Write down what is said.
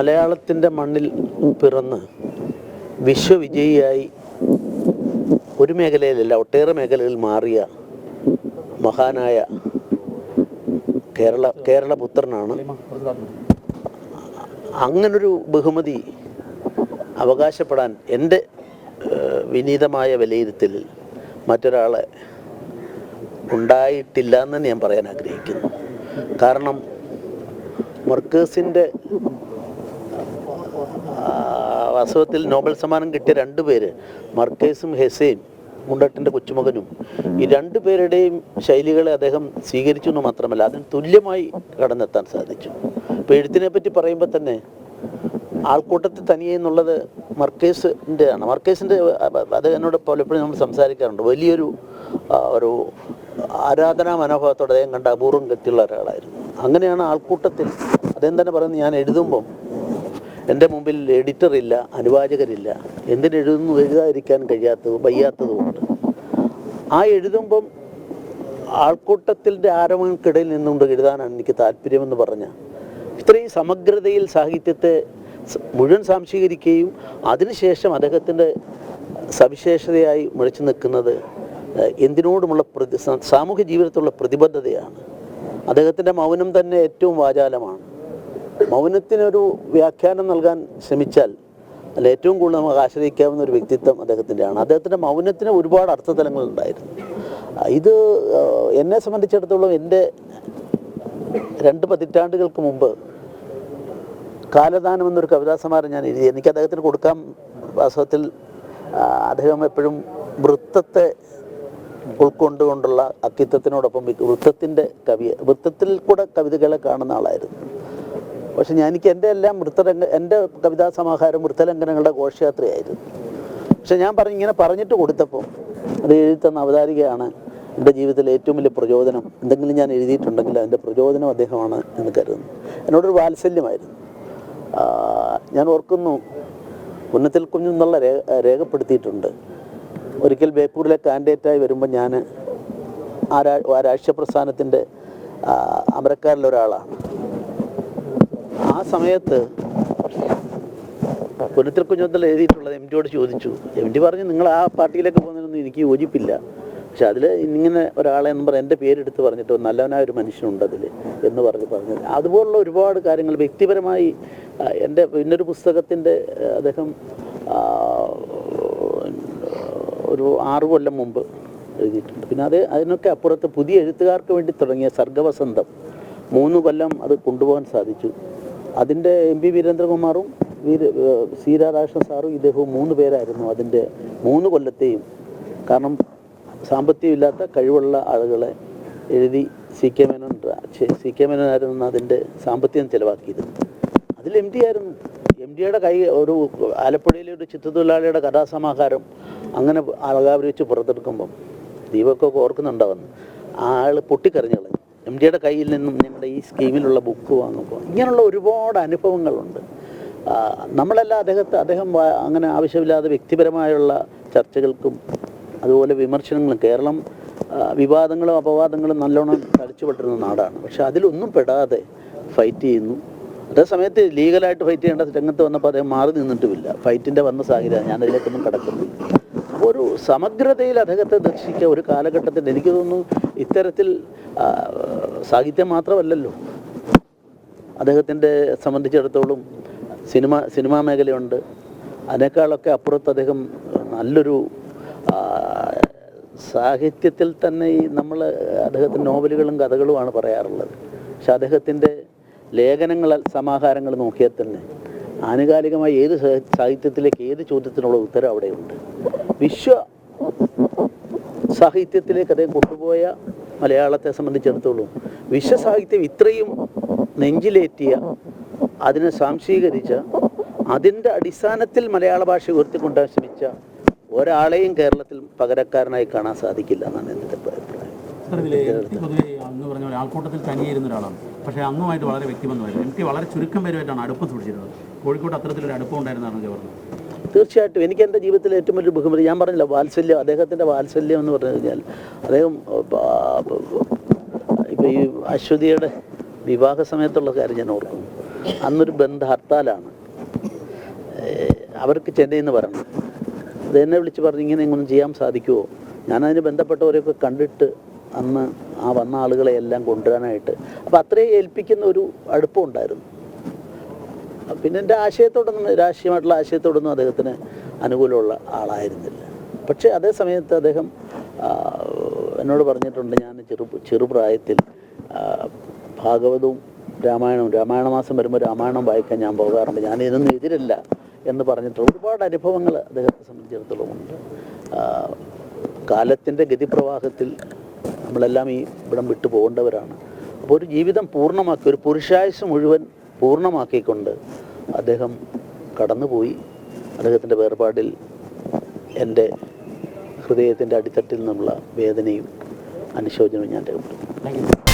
മലയാളത്തിൻ്റെ മണ്ണിൽ പിറന്ന് വിശ്വവിജയിയായി ഒരു മേഖലയിലല്ല ഒട്ടേറെ മേഖലകളിൽ മാറിയ മഹാനായ കേരളപുത്രനാണ്. അങ്ങനൊരു ബഹുമതി അവകാശപ്പെടാൻ എൻ്റെ വിനീതമായ വിലയിരുത്തലിൽ മറ്റൊരാളെ ഉണ്ടായിട്ടില്ല എന്ന് തന്നെ ഞാൻ പറയാൻ ആഗ്രഹിക്കുന്നു. കാരണം മർക്കേഴ്സിൻ്റെ വാസ്തവത്തിൽ നോബൽ സമ്മാനം കിട്ടിയ രണ്ടുപേര്, മർക്കേഴ്സും ഹെസയും, മുണ്ടട്ടിൻ്റെ കൊച്ചുമകനും, ഈ രണ്ടു പേരുടെയും ശൈലികളെ അദ്ദേഹം സ്വീകരിച്ചു എന്ന് മാത്രമല്ല അതിന് തുല്യമായി കടന്നെത്താൻ സാധിച്ചു. ഇപ്പോൾ എഴുത്തിനെ പറ്റി പറയുമ്പോൾ തന്നെ ആൾക്കൂട്ടത്തിൽ തനിയെ എന്നുള്ളത് മർക്കേഴ്സിൻ്റെ ആണ്. മർക്കേഴ്സിൻ്റെ അത് എന്നോട് പലപ്പോഴും നമ്മൾ സംസാരിക്കാറുണ്ട്. വലിയൊരു ഒരു ആരാധനാ മനോഭാവത്തോടെ അദ്ദേഹം കണ്ട അപൂർവം ഗതിയുള്ള ഒരാളായിരുന്നു. അങ്ങനെയാണ് ആൾക്കൂട്ടത്തിൽ അദ്ദേഹം തന്നെ പറയുന്നത്, ഞാൻ എഴുതുമ്പം എൻ്റെ മുമ്പിൽ എഡിറ്ററില്ല, അനുവാചകരില്ല, എഴുതാതിരിക്കാൻ വയ്യാത്തതുകൊണ്ട് ആ എഴുതുമ്പം ആൾക്കൂട്ടത്തിൻ്റെ ആരവങ്ങൾക്കിടയിൽ നിന്നുകൊണ്ട് എഴുതാനാണ് എനിക്ക് താല്പര്യമെന്ന് പറഞ്ഞ ഇത്രയും സമഗ്രതയിൽ സാഹിത്യത്തെ മുഴുവൻ സാംശീകരിക്കുകയും അതിനുശേഷം അദ്ദേഹത്തിൻ്റെ സവിശേഷതയായി മുഴച്ചു നിൽക്കുന്നത് എന്തിനോടുമുള്ള സാമൂഹ്യ ജീവിതത്തിലുള്ള പ്രതിബദ്ധതയാണ്. അദ്ദേഹത്തിൻ്റെ മൗനം തന്നെ ഏറ്റവും വാചാലമാണ്. മൗനത്തിനൊരു വ്യാഖ്യാനം നൽകാൻ ശ്രമിച്ചാൽ അല്ല ഏറ്റവും കൂടുതൽ നമുക്ക് ആശ്രയിക്കാവുന്ന ഒരു വ്യക്തിത്വം അദ്ദേഹത്തിൻ്റെയാണ്. അദ്ദേഹത്തിൻ്റെ മൗനത്തിന് ഒരുപാട് അർത്ഥതലങ്ങളുണ്ടായിരുന്നു. ഇത് എന്നെ സംബന്ധിച്ചിടത്തോളം എൻ്റെ 2 പതിറ്റാണ്ടുകൾക്ക് മുമ്പ് കാലദാനം എന്നൊരു കവിതാ സമാഹാരം ഞാൻ എഴുതി. എനിക്ക് അദ്ദേഹത്തിന് കൊടുക്കാൻ വാസ്തവത്തിൽ അദ്ദേഹം എപ്പോഴും വൃത്തത്തെ ഉൾക്കൊണ്ടുകൊണ്ടുള്ള അക്കിത്തത്തിനോടൊപ്പം വൃത്തത്തിൽ കൂടെ കവിതകളെ കാണുന്ന ആളായിരുന്നു. പക്ഷെ എനിക്ക് എൻ്റെ എല്ലാം എൻ്റെ കവിതാ സമാഹാരം വൃത്തലംഘനങ്ങളുടെ ഘോഷയാത്രയായിരുന്നു. പക്ഷെ ഞാൻ ഇങ്ങനെ പറഞ്ഞിട്ട് കൊടുത്തപ്പോൾ അത് എഴുതി അവതാരികയാണ് എൻ്റെ ജീവിതത്തിലെ ഏറ്റവും വലിയ പ്രചോദനം. എന്തെങ്കിലും ഞാൻ എഴുതിയിട്ടുണ്ടെങ്കിൽ അതിൻ്റെ പ്രചോദനം അദ്ദേഹമാണ് എന്ന് കരുതുന്നു. എന്നോടൊരു വാത്സല്യമായിരുന്നു. ഞാൻ ഓർക്കുന്നു, ഉന്നത്തിൽ കുഞ്ഞെന്നുള്ള രേഖപ്പെടുത്തിയിട്ടുണ്ട്. ഒരിക്കൽ ബേപ്പൂരിലെ കാൻഡിഡേറ്റായി വരുമ്പോൾ ഞാൻ രാഷ്ട്രീയ പ്രസ്ഥാനത്തിൻ്റെ അമരക്കാരിലൊരാളാണ്. ആ സമയത്ത് പുനത്തിൽ കുഞ്ഞുത്തിൽ എഴുതിയിട്ടുള്ളത് എം ഡിയോട് ചോദിച്ചു. എം ഡി പറഞ്ഞു, നിങ്ങൾ ആ പാർട്ടിയിലേക്ക് പോകുന്നതിനൊന്നും എനിക്ക് യോജിപ്പില്ല, പക്ഷെ അതിൽ ഇങ്ങനെ ഒരാളെ എന്ന് പറഞ്ഞാൽ എൻ്റെ പേരെടുത്ത് പറഞ്ഞിട്ട് നല്ലവനായ ഒരു മനുഷ്യനുണ്ട് അതിൽ എന്ന് പറഞ്ഞു. അതുപോലുള്ള ഒരുപാട് കാര്യങ്ങൾ വ്യക്തിപരമായി എൻ്റെ പിന്നൊരു പുസ്തകത്തിൻ്റെ അദ്ദേഹം ഒരു 6 കൊല്ലം മുമ്പ് എഴുതിയിട്ടുണ്ട്. പിന്നെ അതിനൊക്കെ അപ്പുറത്ത് പുതിയ എഴുത്തുകാർക്ക് വേണ്ടി തുടങ്ങിയ സർഗവസന്തം 3 കൊല്ലം അത് കൊണ്ടുപോകാൻ സാധിച്ചു. അതിൻ്റെ MP വീരേന്ദ്രകുമാറും സി രാധാകൃഷ്ണൻ സാറും ഇദ്ദേഹവും 3 പേരായിരുന്നു അതിൻ്റെ 3 കൊല്ലത്തെയും. കാരണം സാമ്പത്തികമില്ലാത്ത കഴിവുള്ള ആളുകളെ എഴുതി സി കെ മേനോനായിരുന്നു അതിൻ്റെ സാമ്പത്തികം ചിലവാക്കിയത്. അതിൽ MD ആയിരുന്നു. MDയുടെ കൈ ഒരു ആലപ്പുഴയിലെ ഒരു ചിത്രത്തൊഴിലാളിയുടെ കഥാസമാഹാരം അങ്ങനെ അളകാവരി വെച്ച് പുറത്തെടുക്കുമ്പം ദീപക്കൊക്കെ ഓർക്കുന്നുണ്ടാവുന്നു. ആൾ പൊട്ടിക്കരഞ്ഞു കളഞ്ഞു. MDയുടെ കയ്യിൽ നിന്നും ഞങ്ങളുടെ ഈ സ്കീമിലുള്ള ബുക്ക് വാങ്ങുമ്പോൾ ഇങ്ങനെയുള്ള ഒരുപാട് അനുഭവങ്ങളുണ്ട്. നമ്മളെല്ലാം അദ്ദേഹം അങ്ങനെ ആവശ്യമില്ലാതെ വ്യക്തിപരമായുള്ള ചർച്ചകൾക്കും അതുപോലെ വിമർശനങ്ങളും, കേരളം വിവാദങ്ങളും അപവാദങ്ങളും നല്ലോണം തളിച്ചുപെട്ടിരുന്ന നാടാണ്. പക്ഷെ അതിലൊന്നും പെടാതെ ഫൈറ്റ് ചെയ്യുന്നു. അതേസമയത്ത് ലീഗലായിട്ട് ഫൈറ്റ് ചെയ്യേണ്ട രംഗത്ത് വന്നപ്പോൾ അദ്ദേഹം മാറി നിന്നിട്ടുമില്ല. ഫൈറ്റിൻ്റെ വന്ന സാഹചര്യം ഞാനതിലേക്കൊന്നും കടക്കുന്നില്ല. അപ്പോൾ ഒരു സമഗ്രതയിൽ അദ്ദേഹത്തെ ദർശിക്കുക ഒരു കാലഘട്ടത്തിൽ എനിക്ക് തോന്നുന്നു ഇത്തരത്തിൽ സാഹിത്യം മാത്രമല്ലല്ലോ, അദ്ദേഹത്തിൻ്റെ സംബന്ധിച്ചിടത്തോളം സിനിമാ മേഖലയുണ്ട്. അതിനേക്കാളൊക്കെ അപ്പുറത്ത് അദ്ദേഹം നല്ലൊരു സാഹിത്യത്തിൽ തന്നെ നമ്മൾ അദ്ദേഹത്തിൻ്റെ നോവലുകളും കഥകളുമാണ് പറയാറുള്ളത്. പക്ഷെ അദ്ദേഹത്തിൻ്റെ ലേഖനങ്ങൾ സമാഹാരങ്ങൾ നോക്കിയാൽ തന്നെ ആനുകാലികമായി ഏത് സാഹിത്യത്തിലേക്ക് ഏത് ചോദ്യത്തിനുള്ള ഉത്തരം അവിടെയുണ്ട്. വിശ്വ സാഹിത്യത്തിലേക്ക് അദ്ദേഹം കൊണ്ടുപോയ മലയാളത്തെ സംബന്ധിച്ചിടത്തോളം വിശ്വസാഹിത്യം ഇത്രയും നെഞ്ചിലേറ്റിയ, അതിനെ സാംശീകരിച്ച, അതിൻ്റെ അടിസ്ഥാനത്തിൽ മലയാള ഭാഷ ഉയർത്തിക്കൊണ്ടാൻ ശ്രമിച്ച ഒരാളെയും കേരളത്തിൽ പകരക്കാരനായി കാണാൻ സാധിക്കില്ല എന്നാണ് എൻ്റെ അഭിപ്രായം. അങ്ങ് പറഞ്ഞ പോലെ ആൾക്കൂട്ടത്തിൽ തനിയിരുന്ന ഒരാളാണ്. പക്ഷേ അങ്ങുമായിട്ട് വളരെ വ്യക്തിബന്ധമായിരുന്നു. MT വളരെ ചുരുക്കം പേരുമായിട്ടാണ് അടുപ്പം സൂക്ഷിച്ചിരുന്നത്. കോഴിക്കോട് അത്തരത്തിലൊരു അടുപ്പം ഉണ്ടായിരുന്നതാണ് പറഞ്ഞത്. തീർച്ചയായിട്ടും എനിക്ക് എൻ്റെ ജീവിതത്തിലെ ഏറ്റവും വലിയ ബഹുമതി ഞാൻ പറഞ്ഞില്ല, വാത്സല്യം. അദ്ദേഹത്തിൻ്റെ വാത്സല്യം എന്ന് പറഞ്ഞു കഴിഞ്ഞാൽ അദ്ദേഹം ഇപ്പോൾ ഈ അശ്വതിയുടെ വിവാഹ സമയത്തുള്ള കാര്യം ഞാൻ ഓർക്കുന്നു. അന്നൊരു ബന്ദ് ഹർത്താലാണ്. അവർക്ക് ചെന്നൈയിൽ നിന്ന് പറഞ്ഞു. അത് എന്നെ വിളിച്ച് പറഞ്ഞു, ഇങ്ങനെ ഒന്നും ചെയ്യാൻ സാധിക്കുമോ? ഞാനതിന് ബന്ധപ്പെട്ടവരെയൊക്കെ കണ്ടിട്ട് അന്ന് ആ വന്ന ആളുകളെ എല്ലാം കൊണ്ടുവരാനായിട്ട്, അപ്പോൾ അത്രയും ഏൽപ്പിക്കുന്ന ഒരു അടുപ്പം ഉണ്ടായിരുന്നു. പിന്നെ എൻ്റെ ആശയത്തോടൊന്നും, രാഷ്ട്രീയമായിട്ടുള്ള ആശയത്തോടൊന്നും അദ്ദേഹത്തിന് അനുകൂലമുള്ള ആളായിരുന്നില്ല. പക്ഷേ അതേ സമയത്ത് അദ്ദേഹം എന്നോട് പറഞ്ഞിട്ടുണ്ട്, ഞാൻ ചെറുപ്രായത്തിൽ ഭാഗവതവും രാമായണ മാസം വരുമ്പോൾ രാമായണം വായിക്കാൻ ഞാൻ പോകാറുണ്ട്, ഞാൻ ഇതിനൊന്നും എതിരല്ല എന്ന് പറഞ്ഞിട്ട് ഒരുപാട് അനുഭവങ്ങൾ അദ്ദേഹത്തെ സംബന്ധിച്ചിടത്തോളം ഉണ്ട്. കാലത്തിൻ്റെ ഗതിപ്രവാഹത്തിൽ നമ്മളെല്ലാം ഈ ഇവിടം വിട്ടു പോകേണ്ടവരാണ്. അപ്പോൾ ഒരു ജീവിതം പൂർണ്ണമാക്കി, ഒരു പുരുഷായുസ് മുഴുവൻ പൂർണ്ണമാക്കിക്കൊണ്ട് അദ്ദേഹം കടന്നുപോയി. അദ്ദേഹത്തിൻ്റെ വേർപാടിൽ എൻ്റെ ഹൃദയത്തിൻ്റെ അടിത്തട്ടിൽ നിന്നുള്ള വേദനയും അനുശോചനവും ഞാൻ രേഖപ്പെടുത്തുന്നു. Thank you.